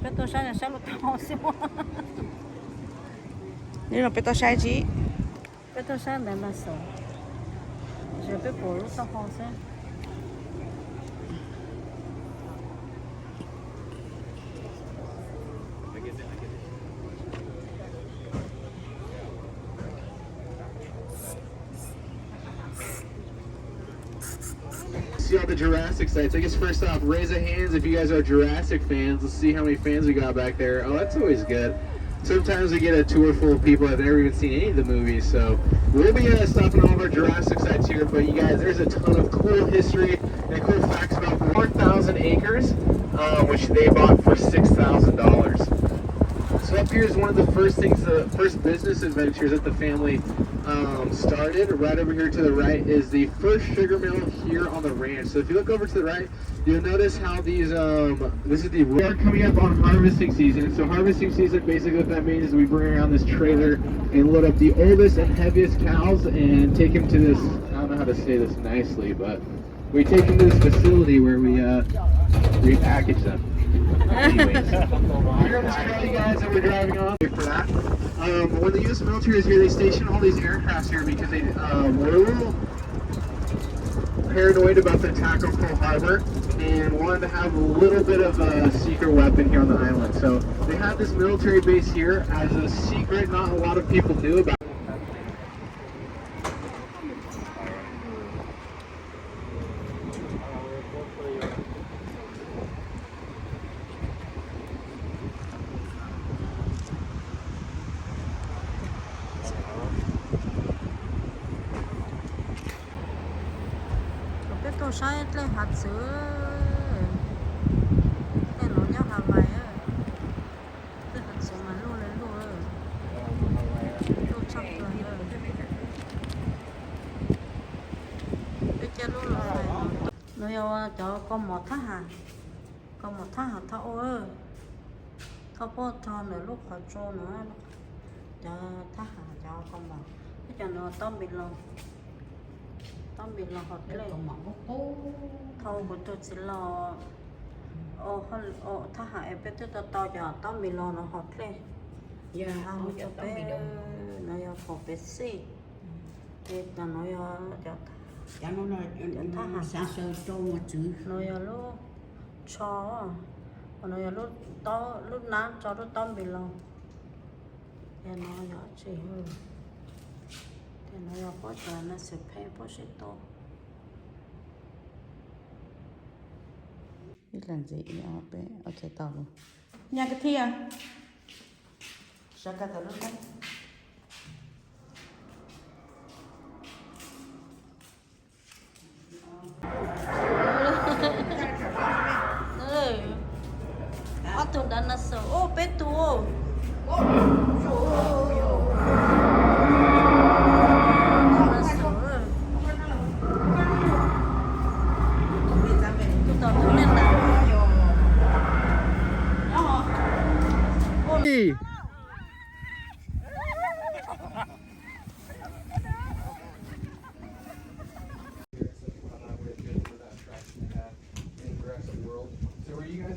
Beto sai là sao lúc tao xíu. Nếu là beto sai chị. Beto sai là mà sợ. Giờ bé bố lúc tao không sẽ. See all the Jurassic sites. I guess first off, raise a hands if you guys are Jurassic fans. Let's see how many fans we got back there. Oh, that's always good. Sometimes we get a tour full of people that have never even seen any of the movies, so we'll be stopping all of our Jurassic sites here. But you guys, there's a ton of cool history and cool facts about 4,000 acres, which they bought for $6,000. So up here is one of the first things, the first business adventures that the family started. Right over here to the right is the first sugar mill here on the ranch. So if you look over to the right, you'll notice how these, this is the, we are coming up on harvesting season. So harvesting season, basically what that means is we bring around this trailer and load up the oldest and heaviest cows and take them to this, I don't know how to say this nicely, but we take them to this facility where we repackage them. Anyways, here on this trail, you guys, that we're driving on for that. When the U.S. military is here, they station all these aircrafts here because they were a little paranoid about the attack on Pearl Harbor and wanted to have a little bit of a secret weapon here on the island. So they had this military base here as a secret not a lot of people knew about. Beto sai lên hạt sữa. Cái nó nhau hàng vài á. Cái hạt sữa mà luôn lên luôn á. Luôn chắc rồi á. Cái chân luôn là phải nó yêu cho con một tháng hả? Con một tháng hả thao ơi. Thao bó thao nữa lúc khỏi trô nữa. Cho tháng hả cho con một. Cái chân nó tóm bị lòng. Tóm bị lòng hột lên. Thâu của tôi chỉ lo thằng hải bé tôi to cho tao bị lo nó hot lên, thằng cho bé nó yêu phổ bé xí, thì nó yêu cho nó xa xôi trâu một chữ nó yêu lúc cho, nó yêu lúc to lúc nán cho lúc tao bị lo, thì nó yêu chỉ hơn, thì nó yêu có cho nó sẽ phải có sẽ to. Biết làm gì ở bé ở chạy tàu luôn. Nhà cái thia. Sao cả tàu luôn đấy. Aku dah nasi. Oh, betul.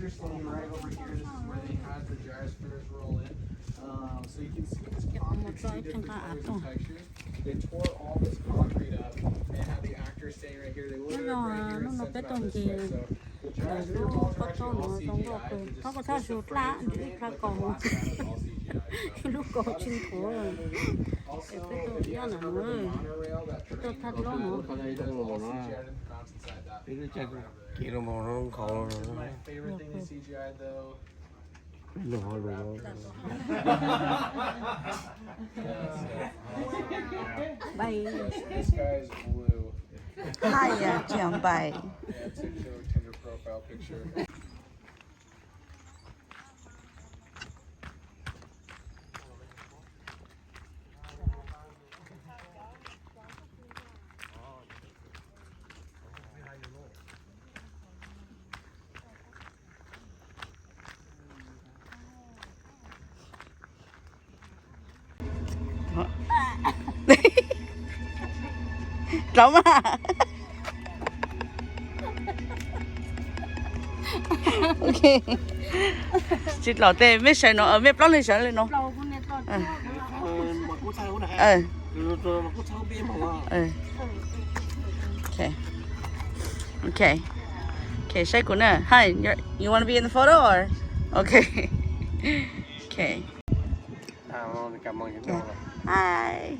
Standing right over here, this is where they had the gyrospheres roll in. So you can see this concrete, two different colors and textures. They tore all this concrete up and had the actors standing right here. They loaded up right here and sent it out this way. So the gyrosphere balls are actually all CGI. Nó có sao sụt lá, đi ra cầu. Lúc cầu chinh thua. Cái tôi nhớ là người. Tôi thật lắm hả? Kỹ nó màu nó không khó rồi. My favorite thing is CGI though. Nó khó rồi. Bay. This guy is blue. Hai à, chẳng bay. Yeah, it's a Tinder profile picture. Trống à. Ok. chỉ lọ tê mấy sợi nó ở mấy plong lên sợi lên nó mà cũng sao cũng này rồi mà cũng sao biết mà okay okay okay say của nè hi you want to be in the photo or okay okay cảm ơn những hi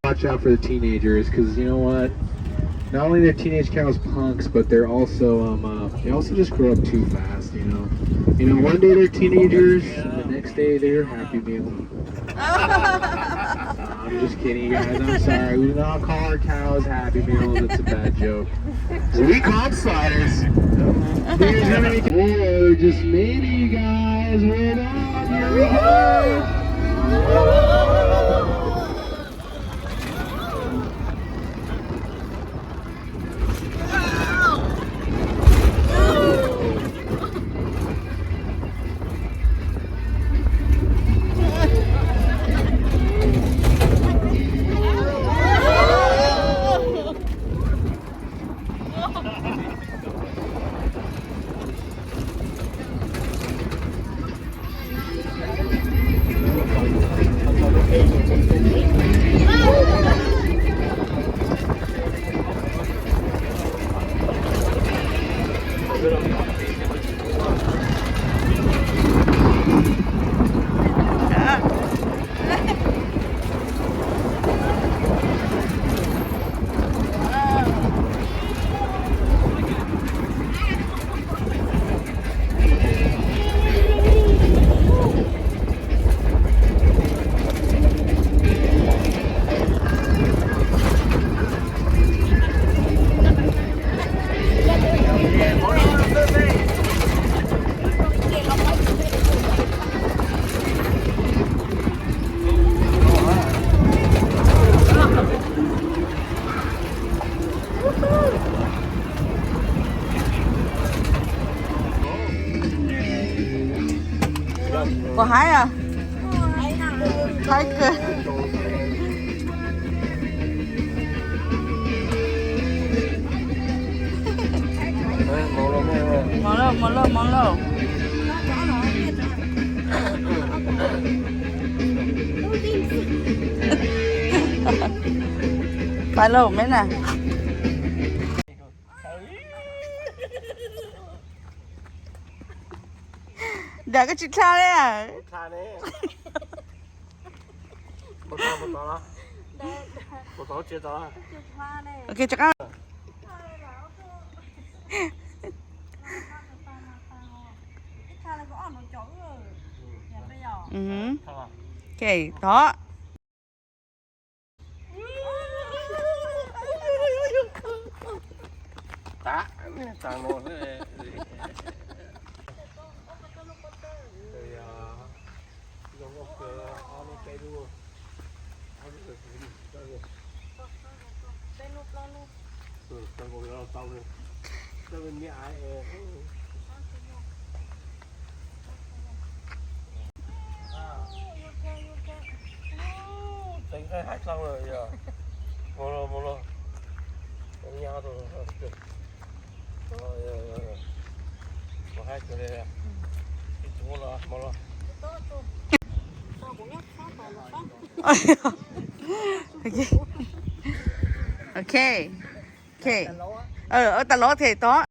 Watch out for the teenagers, because you know what? Not only they're teenage cows punks, but they're also they also just grow up too fast. You know, one day they're teenagers, the next day they're Happy Meal. I'm just kidding, you guys. I'm sorry. We do not call our cows Happy Meals. That's a bad joke. We call them sliders. Or just maybe, you guys. Hold on. Here we go. có hái à hái cơ món lâu phải lâu mấy nè để cái chị cha đấy à Tha đấy. Một tao đó. Một tao chưa đó. ok chắc ăn ok đó Tá, tá nó thế. Tính khai hát xong rồi giờ một lô đánh nhau rồi một hai cái này một lô ok ok ở tà ló thì đó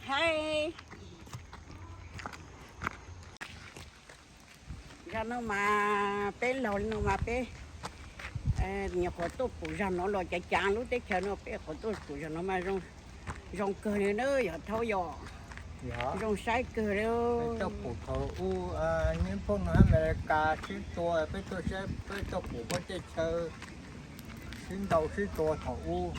Hi. Gano ma pe lo no ma pe. nhà có tốt phụ cho nó lo chạy chán lúc tết chờ nó bé có tốt phụ cho nó mà rong cờ này nữa giờ thâu giò dạ rong sái cờ đâu cho phụ thầu những phong nó America xin tua với tôi sẽ với cho phụ có chơi chơi xin đầu xin tua thầu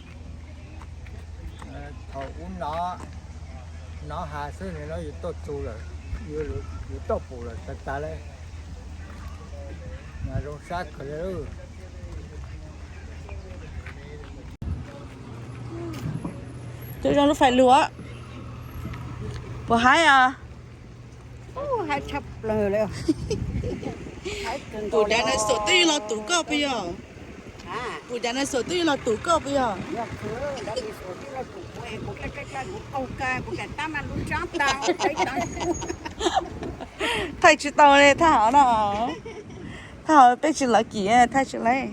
nó hạ sơn này nó yếu tốt chu rồi yếu tốt phụ rồi tất cả đấy mà rong sát cái đó Tôi cho nó phải lúa. Vừa hái à? hai chập lờiเลยhai cần Tủ đá này sổ tuy là tủ cơ bây giờ. à Tủ đá này sổ tuy là tủ cơ bây giờ. nhà cửa đã bị sổที่เราถูกเองกูcáiเอากากูแต่ตั้มมันรู้จักดาวไปตั้ง Thầy chỉ tao này thả hả nào? Thả hả bây giờ là kỹ à? Thầy chỉ lấy.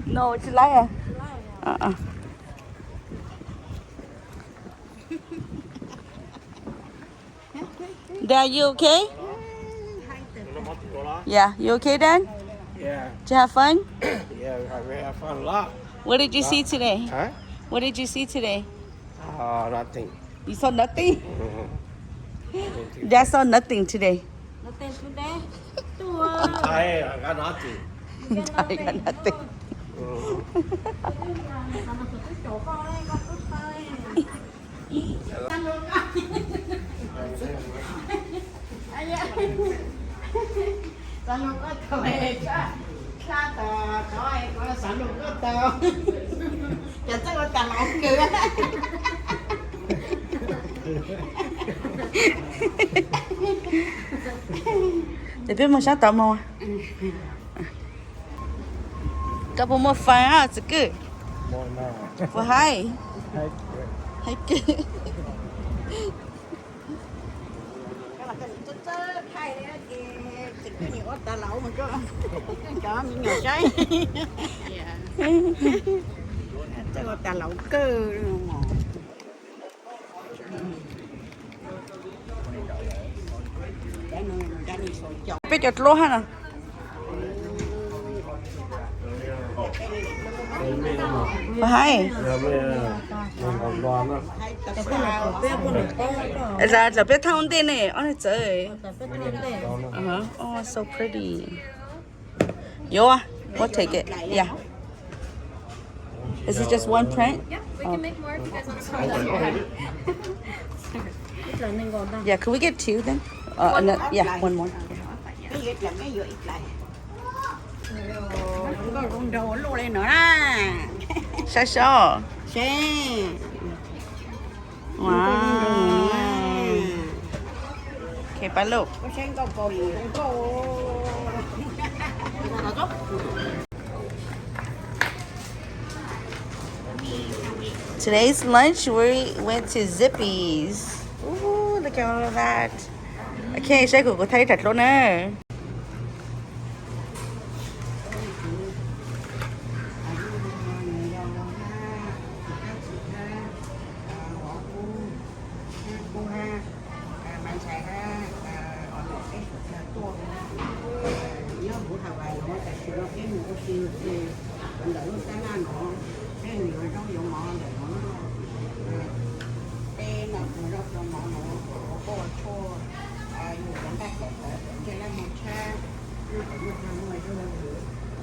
No, chỉ lấy à? Dad, you okay? Yeah, you okay, Dad? Yeah, Did you have fun? yeah, we have fun a lot. What did you see today? Huh? What did you see today? Nothing. You saw nothing? Dad saw nothing today. nó tên chú đế chú I got nothing. I got nothing. chỗ con đây con cứ chơi Sản lượng có thôi cha tờ coi có sản lượng có tờ chẳng chắc là tờ lộn kìa Để biết mà sao tao mò. Các bố mua phá à, chứ cứ. more now Vừa hay. Hay cứ. cái là cái chút hay đấy thì cái nhiều tờ lộn mà cho mình nhỏ trái chắc là tờ lộn cơ Biết chặt lúa hả nè? Vừa hay. Là biết thông tin này, ôi trời. Oh, so pretty. Yo, we'll take it. Yeah. Is it just one print? Yeah, we can make more if you guys want to try that. là nên gọi ta Yeah, can we get two then? Yeah, one more. cái gì là cái gì lại có rung đồ luôn đây nữa nè Sao sao? xem Wow. Okay, bye look. có xem có bồi có Today's lunch, we went to Zippy's. Ooh, look at all of that. I can't shake it. Go thấy thật luôn nè. bạn xài ra ở một cái tour nhớ buổi thảo bài nó tại sự nó cái một cái thì mình đợi lúc sáng ăn nó cái người trong dụng mỏ để nó tên là người trong mỏ nó có cho nhiều cái tác phẩm trên là một cha như có một năm ngoài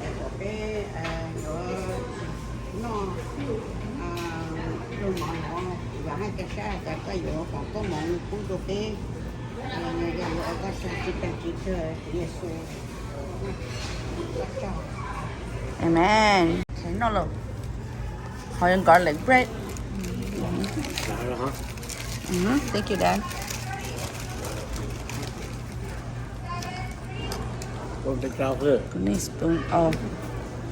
rồi có cái nó rồi mỏ nó và hai cái xa cái chỗ còn có một cũng được cái người ta gọi là sản chỉ chơi Giêsu Amen. Thấy nó luôn. Họ đang garlic bread. Thank you, Dad. Don't take it out here. Good nice spoon. Oh,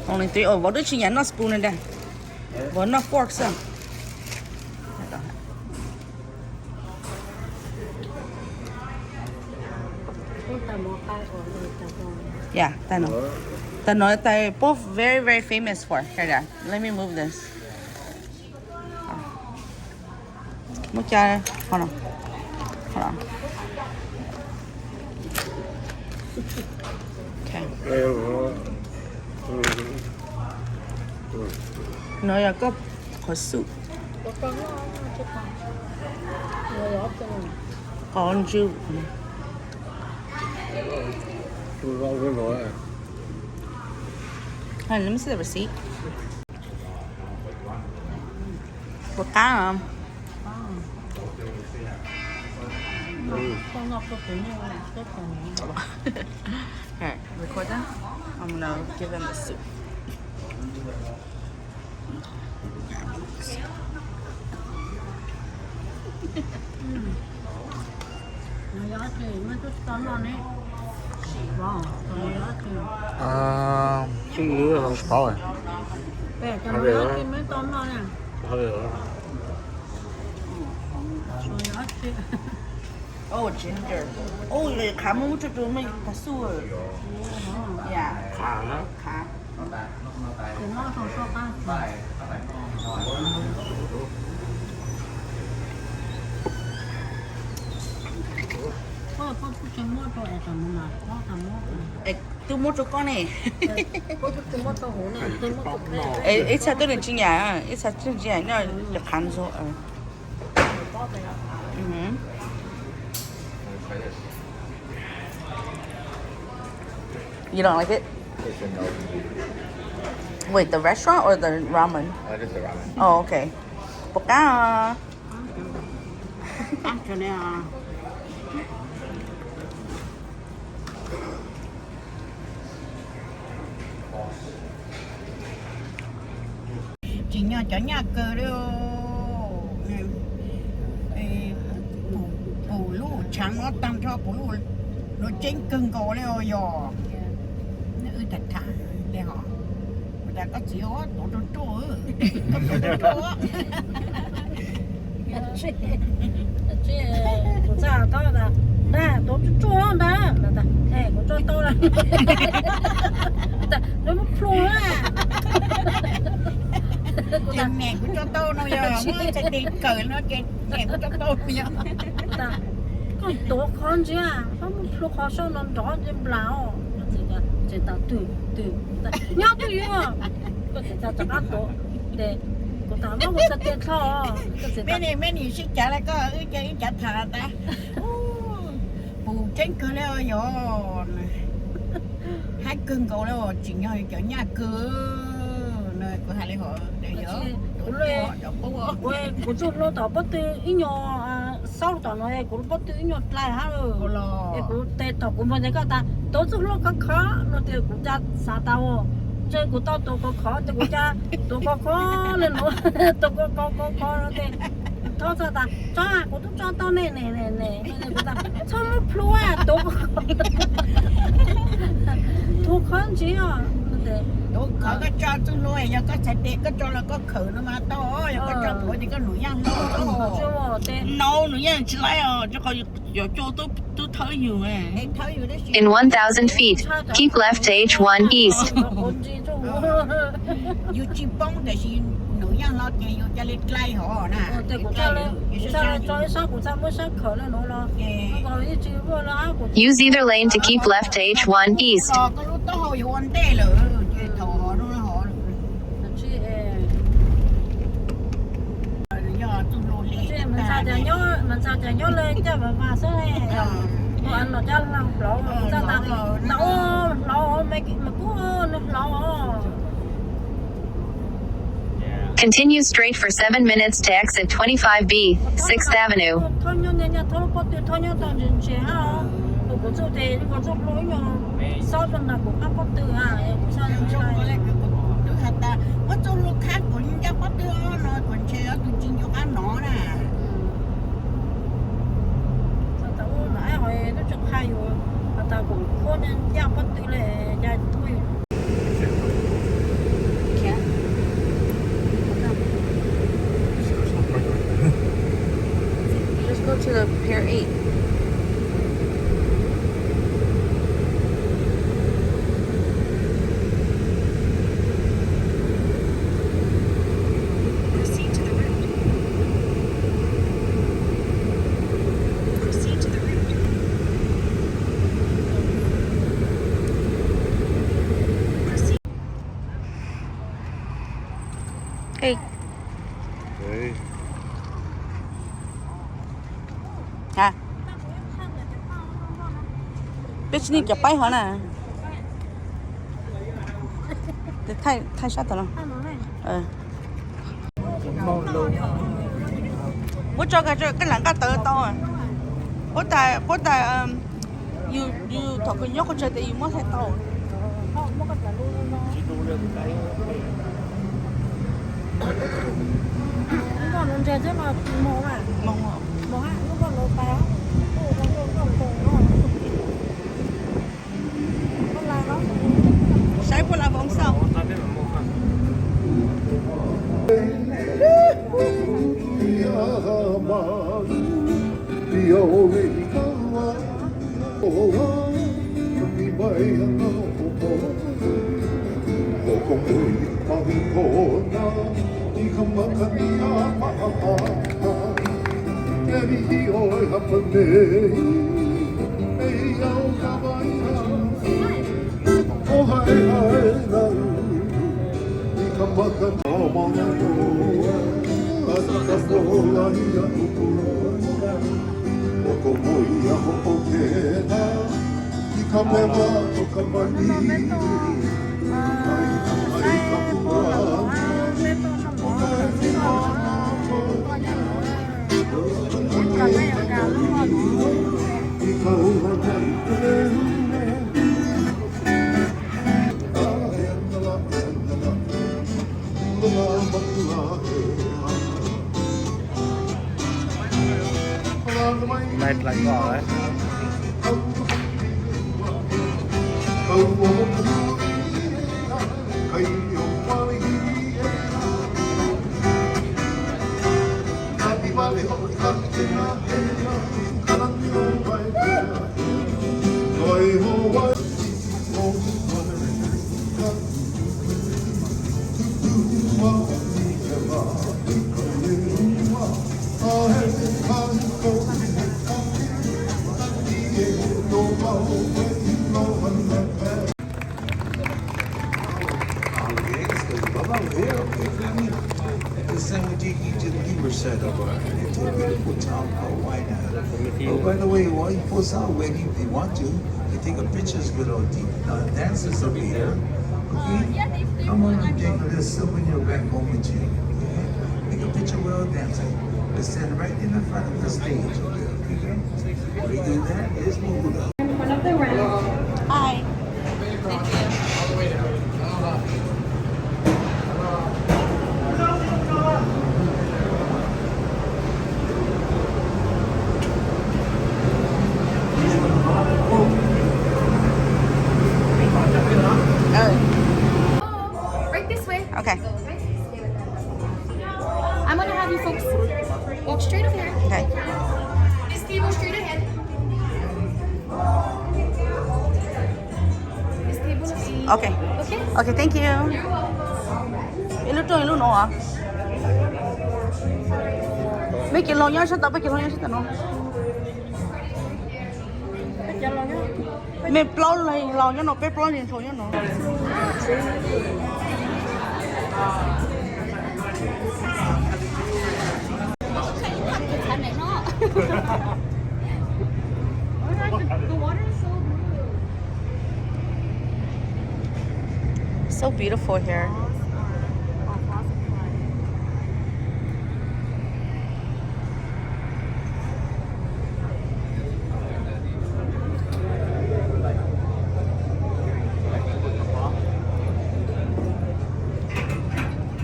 only three. Oh, what did she get? Not spoon in there. Well, not forks. So. con tà mò ca của người tà con Yeah, I know. The no, they're both very, very famous for. Here, Dad. Let me move this. Hold on. Hold on. Okay. Em No, I got a soup. Có con nó chứ còn. Người đó cho mình. Con chú. tôi rau cái nồi à. Hey, let me see the receipt. Có cá không? Con ngọc có tính nhiều là rất còn. Okay, record that. I'm gonna give them the soup. Người đó thì mới chút tón non ấy. Wow, người đó thì. Cái gì đó không có rồi. Về cho người đó thì mới tón non nè. Thôi rồi. Người đó thì. Oh, ginger. Oh, the cá mú cho chúng mình cá su rồi. Yeah. Khá lắm. Cá. Thì nó còn so ta. Có chấm mua cho em chấm mua có chấm mua. Ê, tôi mua cho con này. Có chấm mua cho hổ này, chấm mua cho cái. Ê, ít sao tôi lên trên nhà, ít sao trên nhà nó được khăn số. Có cái đó. You don't like it? Wait, the restaurant or the ramen? Just the ramen. Oh, okay. Bột cá. Ăn cho nên à. chỉ nhà cho nhà cờ đó bù lú trắng nó tăng cho bù lú nó chính cưng cổ đấy rồi nó thật thà để họ người ta có chiếu tổ tổ tổ Chị của cha to là nè tôi chua đó là ta ê của tôi là nó mất phù á tiền mẹ của cho tôi nó giờ mới sẽ tiền cờ nó tiền mẹ của cho tôi bây giờ ta con tổ con chứ à không phù khó sao nó đó trên lão chỉ ta từ nhau từ yêu có thể ta chẳng ăn tổ để của ta nó một cái tiền thọ mấy này xin trả lại có cái trả thà ta bù trên cửa rồi hai cưng cổ đâu chỉ nhau cho nhà cửa nơi của hai lễ hội để nhớ của chúng nó tao bắt từ ít nhỏ sau tao nói của bắt từ ít nhỏ lại ha rồi của tết tao của mình cái ta tổ chức nó có khó nó thì của cha sao tao chơi của tao tổ có khó thì của cha tổ có khó lên nó tổ có nó thì thôi sao ta cho của tôi cho tao này của ta cho nó plua tổ tổ khó chứ à tôi có cái cho tôi nuôi giờ có sạch đẹp có cho là có khử nó mà to giờ có cho bữa thì có nổi nhang No, nổi nhang chỉ lại cho coi cho tôi thấy nhiều à. em thấy rồi đấy In 1,000 feet, keep left to H1 East. yêu chim bông để xin nổi nhang lo kêu cho lên cây họ nè cho sao của sao mới sáng khởi lên nó lo còn cái chữ vừa là Use either lane to keep left to H1 East. có lúc tao hồi hoàn tê lửa thọ họ nó họ chị giờ tôi lô lê mình sao chả nhớ lên cho mà số này anh nó cho lẩu sao ta lẩu mấy cái mà cú lẩu Continue straight for 7 minutes to exit 25B, 6th Avenue. thôi nhá thôi có từ thôi nhá tao nhìn chị ha của chỗ thế của chỗ lối nhá sau tuần nào của các con từ à sao trong có lẽ cái hạt ta có chỗ lúc khác cũng chắc có đưa nó còn chơi ở tụi chính cho ăn nó nè sao tao nãy hồi nó chụp hay rồi tao cũng có nên giao bắt từ là ra thôi Just go to the Pier 8. 这是你给摆好呢。这太傻的了。嗯。我找个这两个得到啊。我带要同佢喐個隻地要摸睇到。còn con trẻ chứ mà mồ à mồ à lúc còn lột béo con là nó Sai của là vòng sau. Mệt lạnh cỏ đấy. Oh, by the way, while you post out wedding, if you want to, you take a pictures with our dancers over here. Okay? Come on and take this up when you're back home with you. Okay? Take a picture with our dancers. They stand right in the front of the stage. Okay? We do that. Is move up. One of the rounds. Hi. Right this way. Okay. I'm gonna have you folks walk straight up here. Okay. This table straight ahead. This table is Okay. okay. Okay, thank you. You're welcome. Ilu tu ilu no ah. Mấy cái lon nhau sao tao mấy cái lon nhau sao tao nó. Mấy plon này lon nhau nó mấy plon liền thôi nhau nó. The water is so blue. So beautiful here.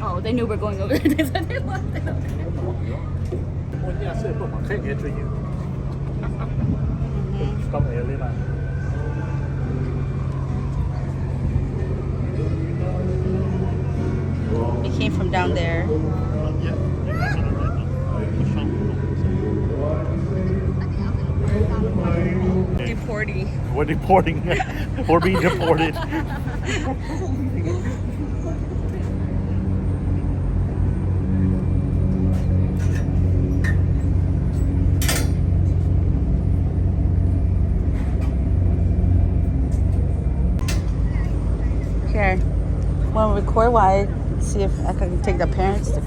Oh, they knew we're going over there. So they walked out. We came from down there. Deporting. We're deporting. We're being deported. Here. Want to record while I see if I can take the parents to.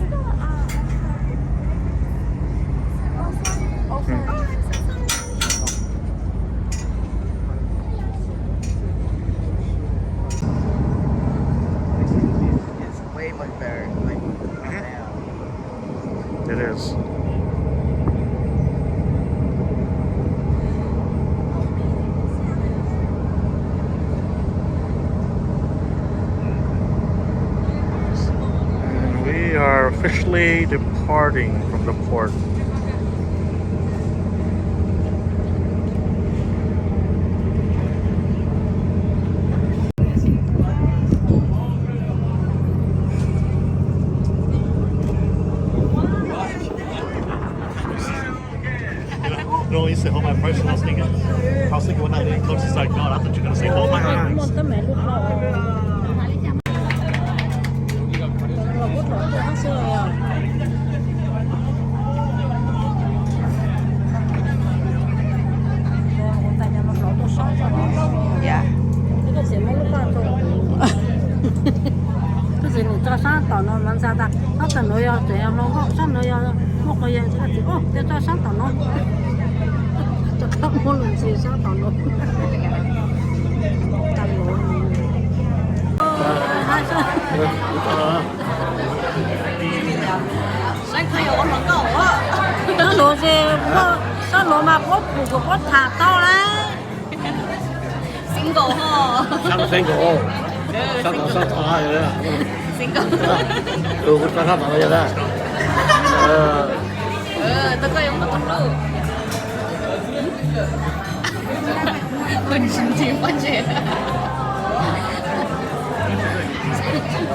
house. And we are officially departing from the port. No, you said hold my price. I was thinking when that lady close, it's like, God, I thought you were gonna say hold my eyes. một tấm mẹ lúc nào là bút lỗ cho bác xưa rồi tại nhà nó lỗ tôi sống cho nó Yeah. cái gì mà lúc nào tôi cái gì mình cho sáng tỏ nó làm sao ta nó cần nuôi thì em nó có sáng nuôi một cái gì thì chỉ ô để cho sáng tỏ nó cho các môn làm gì sáng tỏ nó tao lỗ nó lỗ gì nó lỗ mà bốt của bốt thả to đấy Single 呵 香港上台嘅啦， ，single， 做活翻黑白嘅嘢啦。都可以用得到。很神奇，发觉。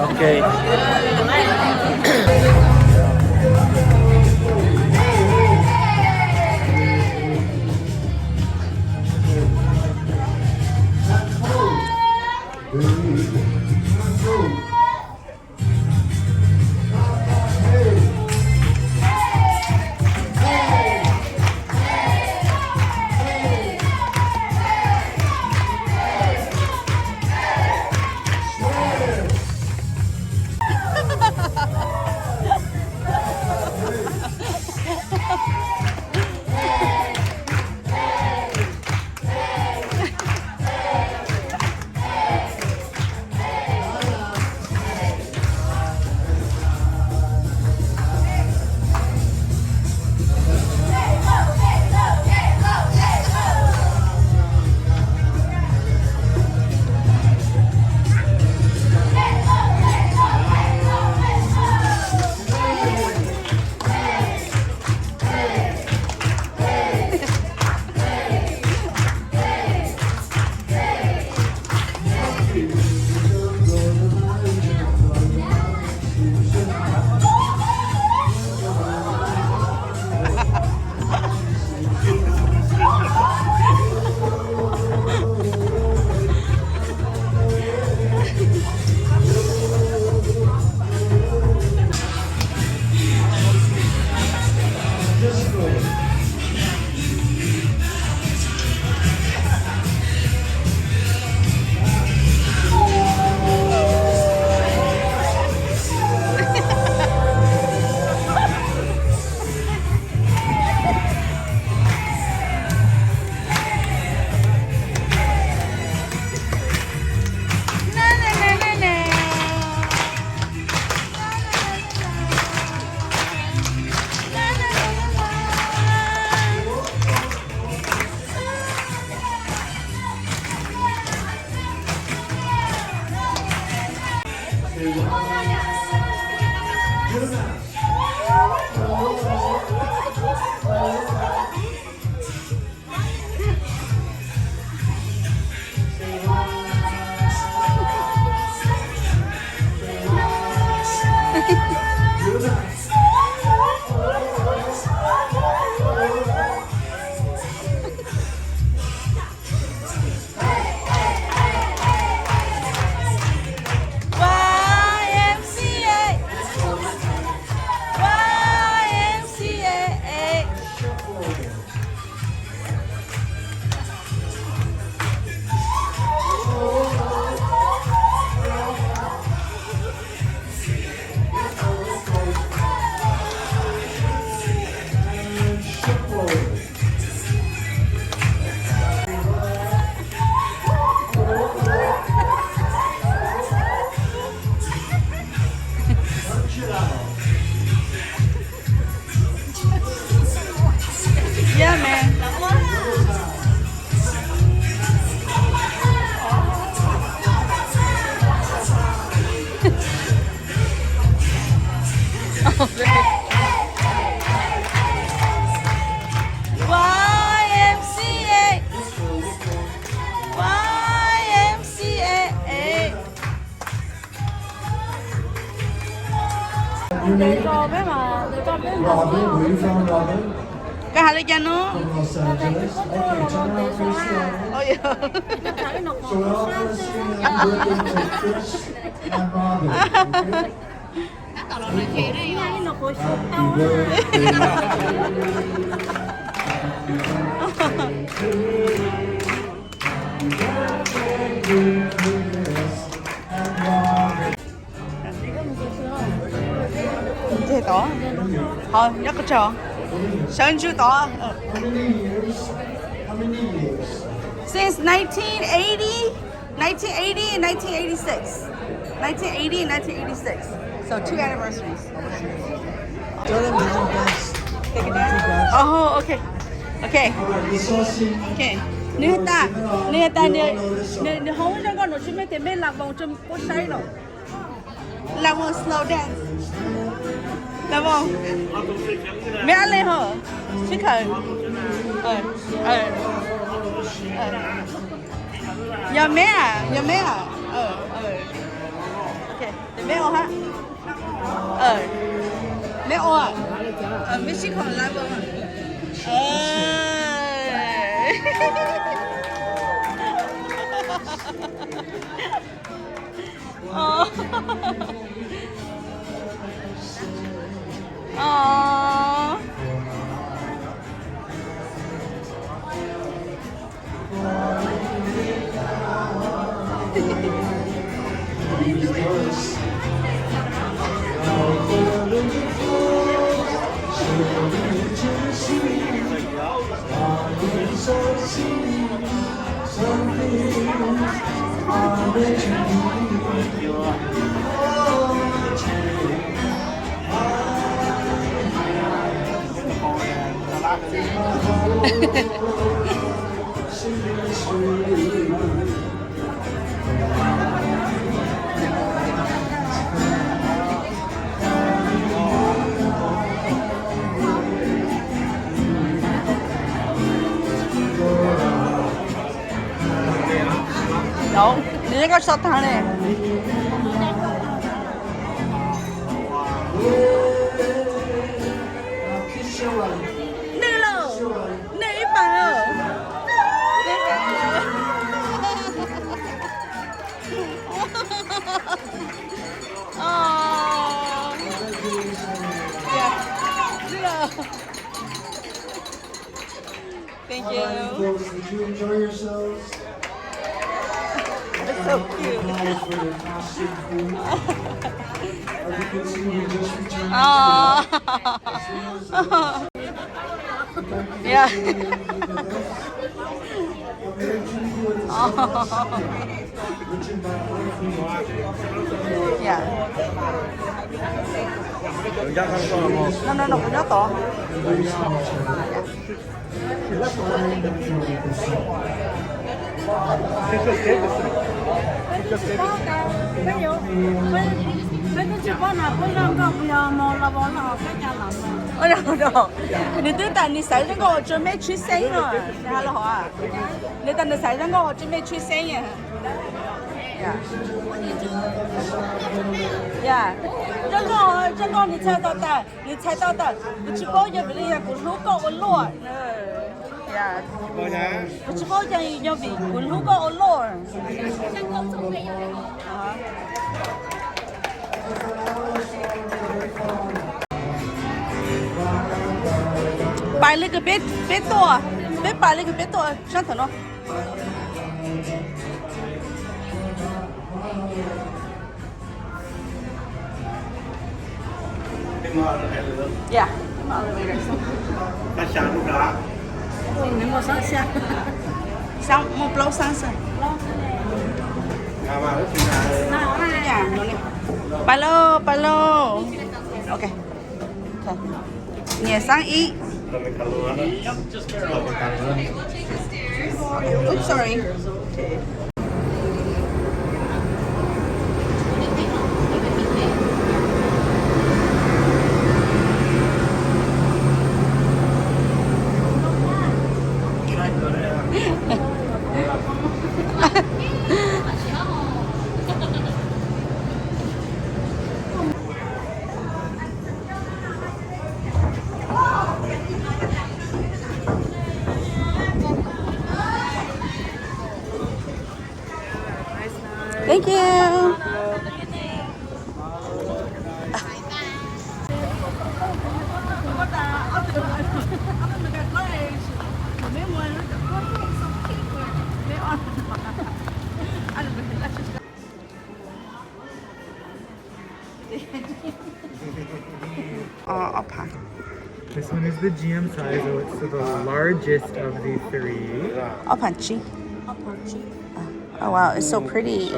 OK。 YMCA. YMCA. YMCA. Để cho bé mà để cho bé mà Robin, where you from, Robin? Cái hai lấy cho nó. From Los Angeles. Okay, turn around face down. Ôi giời. So we're all going to sing happy birthday to Chris and Robin. Okay? Happy birthday. Thế to. Thôi, nhắc cái trò. Sơn chú to. How many years? How many years? Since 1980, 1980 and 1986. 1980 and 1986. So 2 anniversaries. Tell them how best. Take it down. Oh, okay. Okay. Let's all sing. Okay. Nếu ta nếu không cho con nó chỉ mấy tiền bên làm vòng trong có say rồi. Làm vòng slow dance. Làm vòng. Mẹ ăn lên hả? Chứ khởi. Nhà mẹ à? Nhà mẹ à? Okay. Để mẹ ô hả? Mẹ ô à? Mẹ chỉ còn làm vòng. Oh. Oh. Đâu, đi có sao thằng này. Nè lô, nè bà ơi. Oh, yeah, no. Thank you. Folks, did you enjoy yourselves? It's so cute. For your costume food. As you can see, we just returned. Oh. Yeah. Yeah. No, cũng nhớ to. Mấy cái chữ con nào cũng đang gặp giờ một là bọn họ các nhà làm Ôi đâu. Người ta tại你洗咗個準備出聲啊，你睇落啊。你等你洗咗個準備出聲啊。呀，這個你猜到的，你直播要不你也不錄個我錄，呀，我直播間要不我錄個我錄。擺那個別多，別擺那個別多，上頭咯。Yeah. Xong, một lâu sang rồi. Palo. Okay. Nhẹ sang ý. Oops, sorry. Apa. This one is the GM size, so it's the largest of the three. Apanchi. Oh wow, it's so pretty.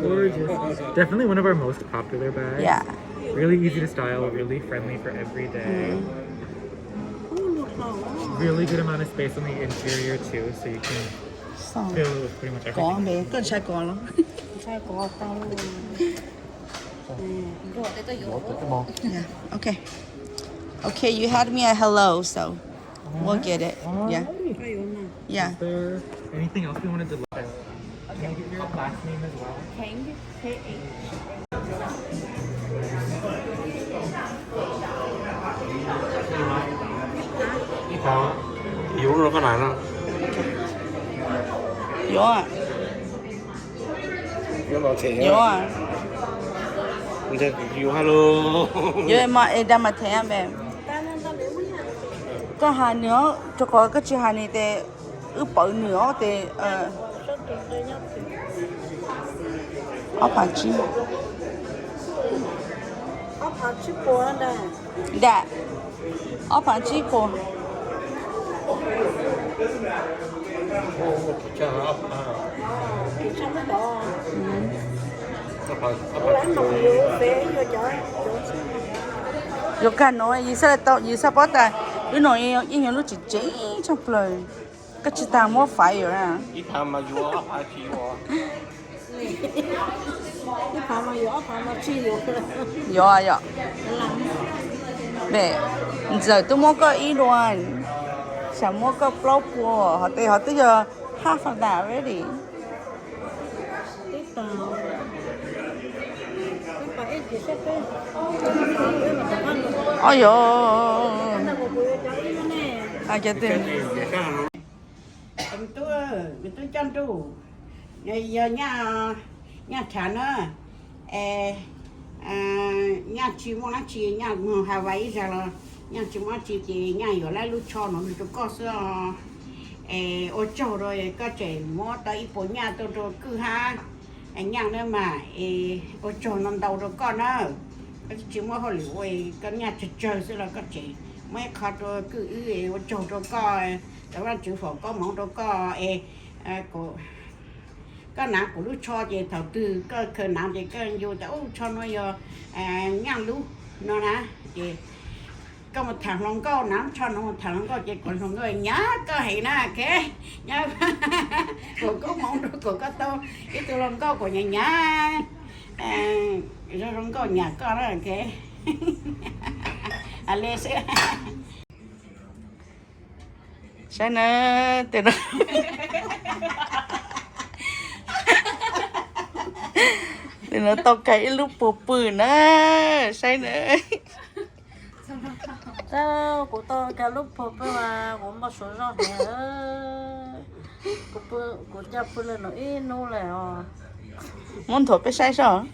Gorgeous. Definitely one of our most popular bags. Yeah. Really easy to style, really friendly for every day. Really good amount of space on the interior too, so you can fill it with pretty much everything. 講俾跟住講咯。Yeah. Okay. Okay, you had me at hello, so we'll get it. Yeah. Yeah. Is there anything else we wanted to look at? Can I get your last name as well? Kang, K-H. Yếu rồi con này nó. Yếu à? Yếu nó thể. Yếu à? Yếu hello. Yếu mà em đang mà thấy em em. Có hai nữa, cho có cái chị hai này thì bự nữa thì Apache. Apache bò đây. Dạ. Apache bò. Cha ấp. Trong cái đó. Yo can nói gì sao tao gì sao bắt ta, cái nói những lúc chỉ chế trong lời, cái chỉ ta mua phải rồi à. Ít tham mà yếu ấp ai chi quá. Cái phàm mà yếu phàm mà chi yếu. Yo à yo. Nè, giờ tôi mua cái ý luôn, chẳng mua cái plau bò, họ tới giờ half of that already. Tiếp tao. Cái phải chỉ xếp cái. Ôi yo. À chết rồi. tôi chân tu giờ nhà thằng á nhà chị mua chị nhà Hawaii ra là nhà chị mua chị nhà ở lại lúc cho nó được có sữa ở chỗ rồi có trẻ mua tới bộ nhà tôi rồi cứ ha nhà nữa mà ở chỗ nằm đầu rồi con á chị mua họ liệu cái nhà chơi sẽ là có trẻ mấy khó rồi cứ ở chỗ rồi coiแต่ว่าchủ phòng có món đâu có của có nặng của lúc cho về đầu tư có khởi nặng thì có vô đâu cho nó giờ ngang lú nó nè thì có một thằng lòng câu nắm cho nó một thằng lòng câu chỉ còn lòng người nhá có hay nè cái nhá của có món đâu của có tô cái tôi lòng câu của nhà nhá rồi lòng câu nhà có đó cái Alex Sana, từ đó. Từ nó tao cái lúc bự bự nữa, say nữa. Sao của tôi cái lúc bự bự mà cũng có số rõ nhớ. Của cha bự lên nó ít nô lẻ à. Muốn thổi cái say sao?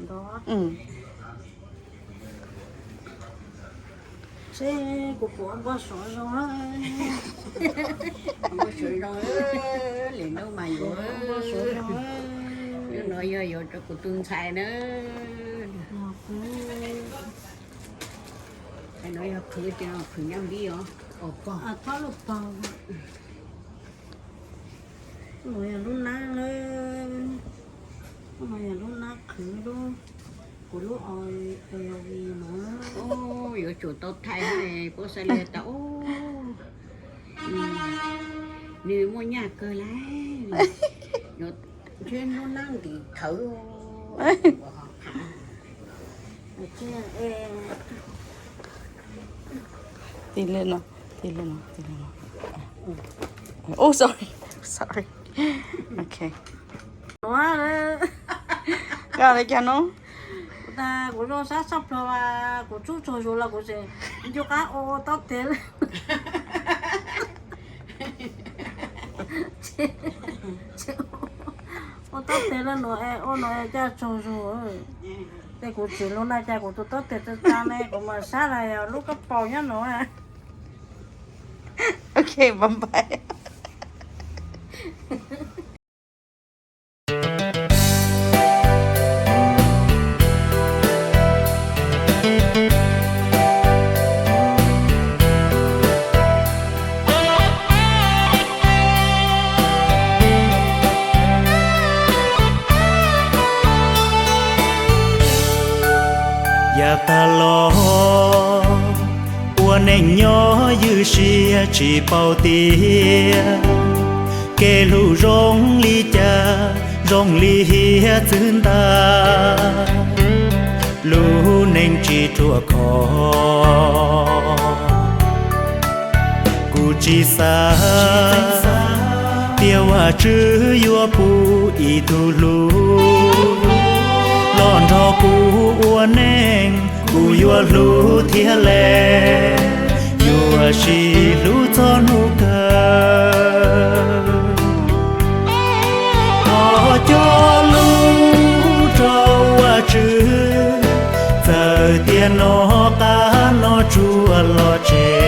Đó. Ừ. Thế của ông có số rồi. có sợi rồi liền đâu mà rồi Có số rồi. nói giờ cho của tương xài nữa anh nói học khử cho khử nhâm đi hả À thoát lục bầu. Rồi lúc nãy lên. Rồi lúc nãy khử luôn. Của lúc ơi vì nữa. ô giờ chủ tốt thay này có xe lê tao nếu mua nhà cơ lái rồi trên nó năng thì thử Tin lên nào, tin lên nào, tin lên nào. Oh sorry, sorry. Okay. Nó đấy. Cái này cho nó. Ta của nó sát sắp rồi mà của chú rồi là của gì cho cá ô tóc thế ô tóc thế là nó cha rồi đây của chị luôn này cha của tôi tóc thế cha này của mà sát này lúc cấp bò nhá nó à. Okay, bye bye. ya ta lo ua neng nhỏ như xia chỉ bao tia kê lu rong li cha rong li hia zun ta lu neng chỉ chua khó cu chỉ xa tiêu à chữ yua pu y tu lu lon cho cu ua neng cu yua lu thia lệ yua chi lu cho nu cơ cho lu trâu à chữ giờ tiền nó cá nó chua lo chê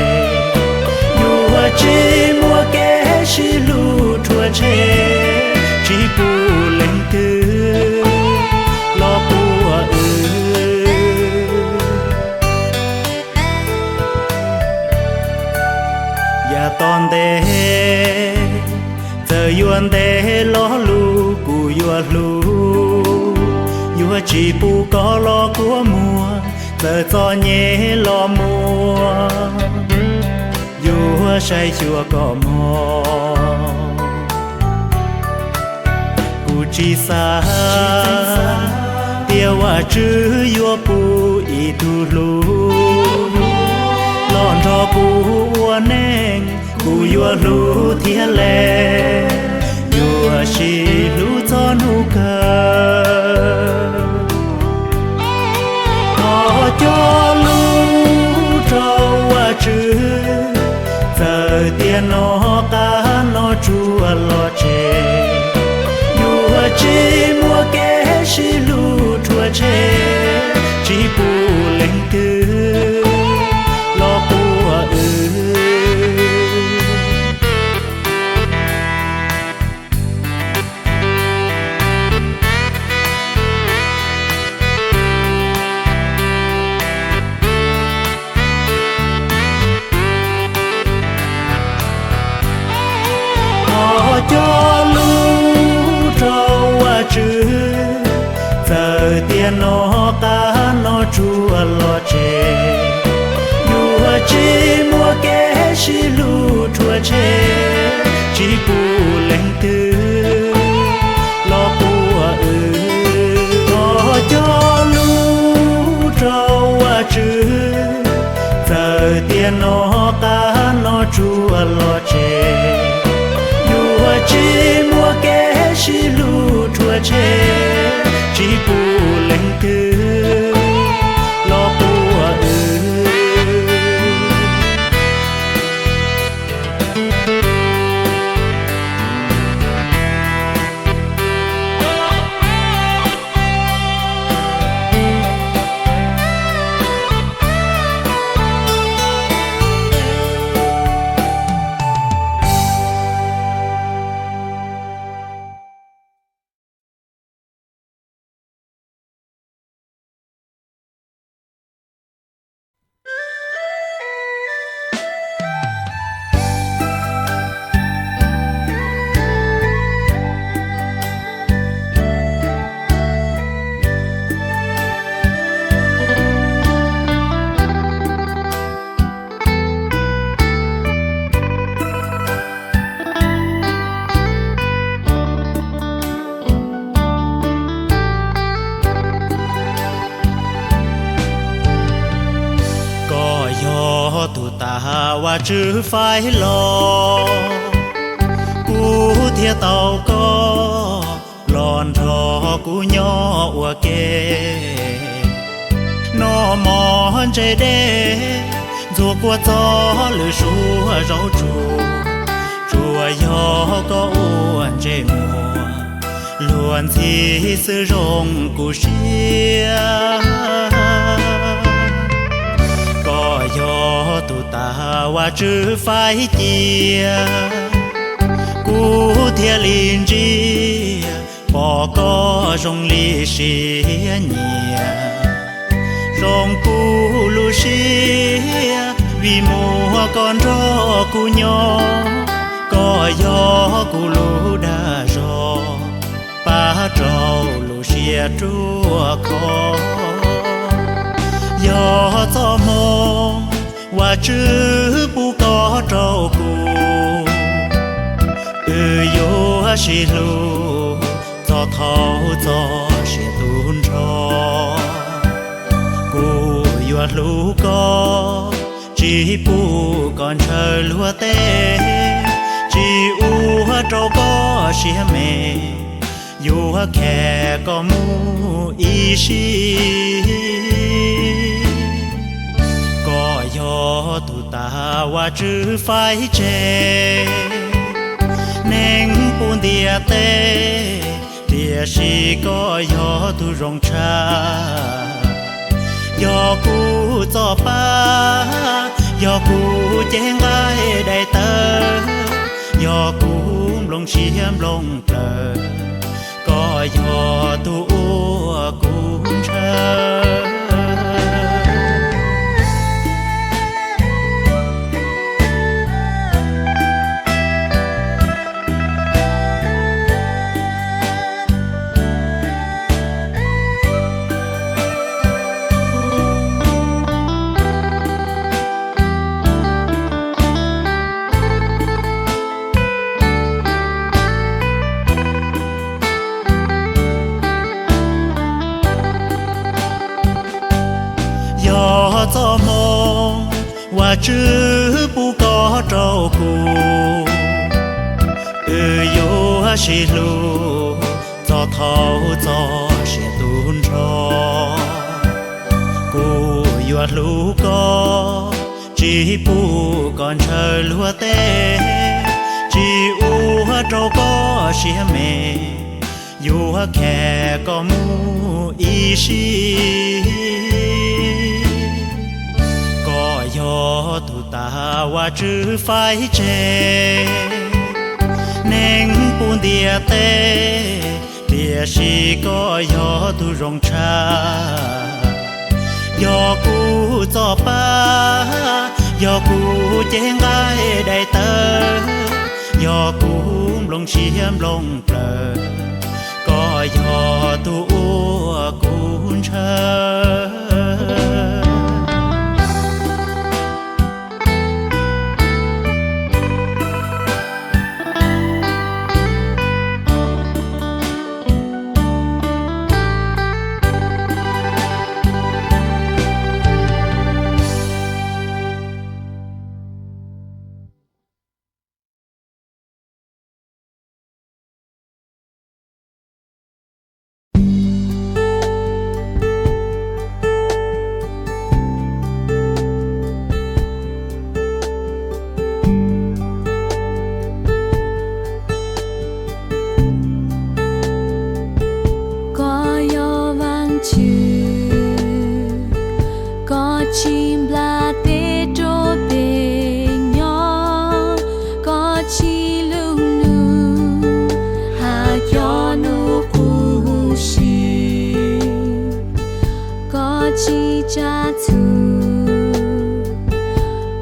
yua chi mua kế chi lu chua chê chỉ pu lên tư lo bùa ya ton de giờ yuan de lo lu cu yua lu yua chỉ pu có lo của mùa giờ cho nhé lo mùa yua say chua có mò cu chỉ xa tiêu à chữ yua pu y tu lu lon cho pu ua neng cu yua lu thia lệ yua chi lu cho nu cơ cho lu trâu à chữ giờ tiền nó cá nó chua lo chê yua chi mua kế chi lu chua chê chỉ pu lên tư lo bùa cho lu trâu à chữ giờ tiền nó cá nó chua lo chê yua chi mua kế chi lu chua chê chỉ pu lên tư lo bùa cho lu trâu à chữ giờ tiền nó cá nó chua lo chê yua chi mua kế chi lu chua chê chỉ pu lên tư lo bùa tu ta wa chữ phải lo cú thia tàu có lon thọ cú nhỏ ua kê nó mòn chơi đê dù qua gió lửa xua rau chùa gió có uốn chơi mùa luôn thì sự rong cú xia gió tu ta wa chữ phải chia cú thia linh chi bỏ có rong li xia nhia rong cú lu xia vì mùa con rô cú nhỏ có gió cú lu đa rô ba trâu lu xia chua khó gió gió mong và chữ bu có trâu cù yo xì lu gió thâu gió xì tuôn cho cù yo lu có chỉ bu còn chờ lúa tê chỉ u trâu có xì mê dù kẻ có mu ý xí có gió tụ ta và chữ phải chê nên buồn địa tê địa sĩ có gió tụ rong cha gió cũ gió ba gió cũ chén gái đầy tơ gió cũ lông xiêm lông tờ có gió tu cũng chờ gió mong và chữ bu có trâu cù yo xì lu gió thâu gió xì tuôn cho cù yo lu có chỉ bu còn chờ lúa tê chỉ u trâu có xì mê dù kẻ có mu ý xí gió tụ ta và chữ phải chê nên buồn địa tê địa sĩ có gió tụ rong cha gió cũ gió ba gió cũ chén gái đầy tơ gió cũ lông xiêm lông tờ có gió tụ cũng chờ chim la tê trô bê nhỏ có chi lung nu hà gió nu cu xì có chi cha thu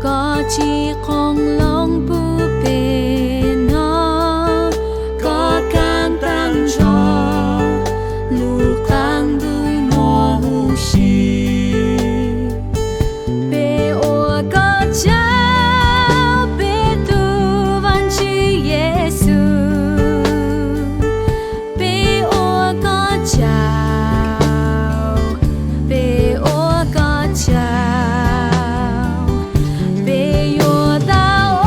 có chi không long bu bê nó có can tăng cho lu cang đuôi mò hu xì Bê ô có chào bê ô tao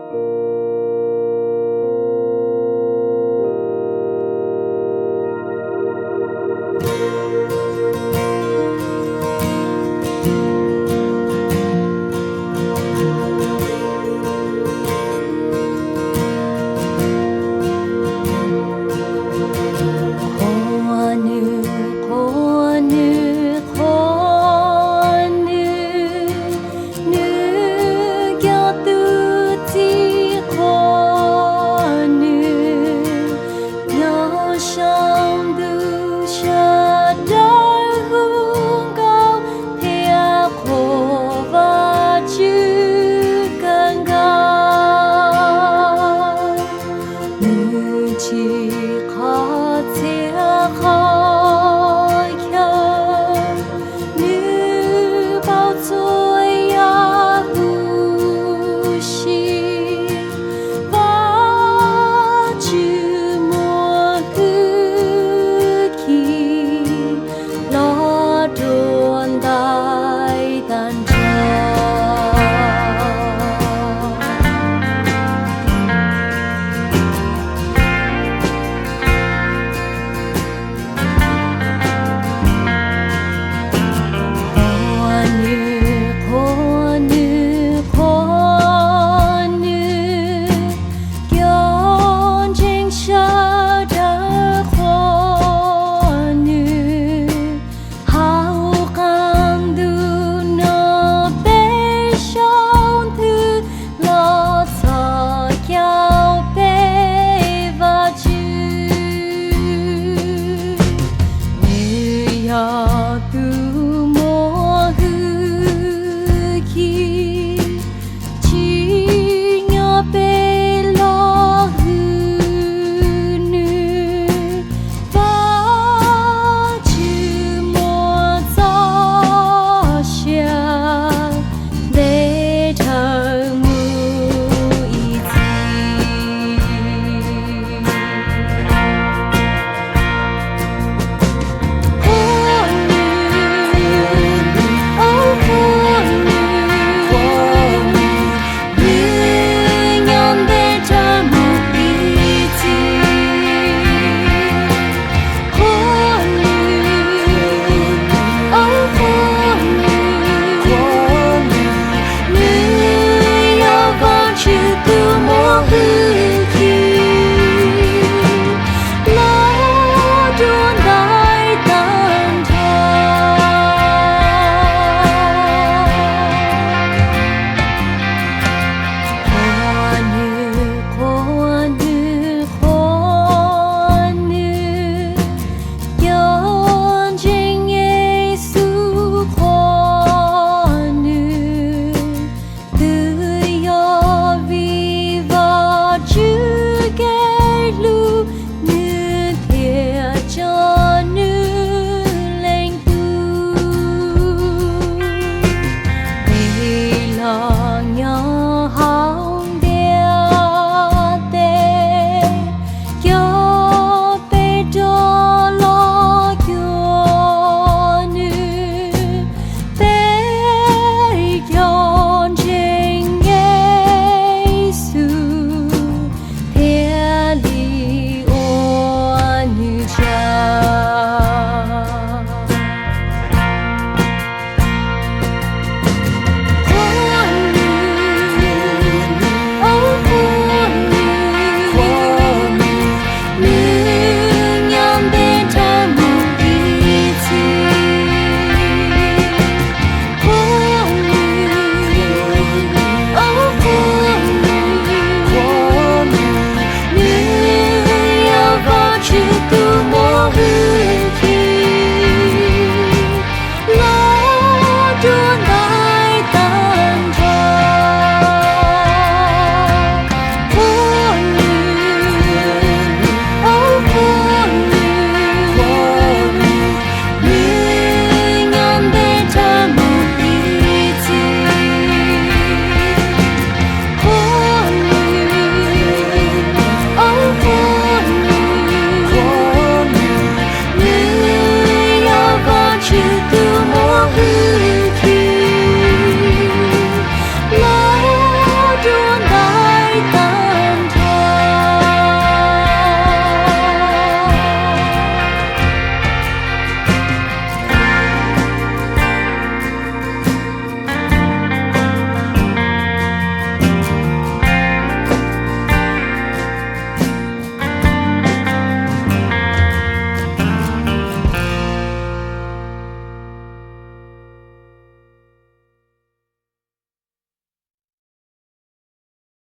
Thank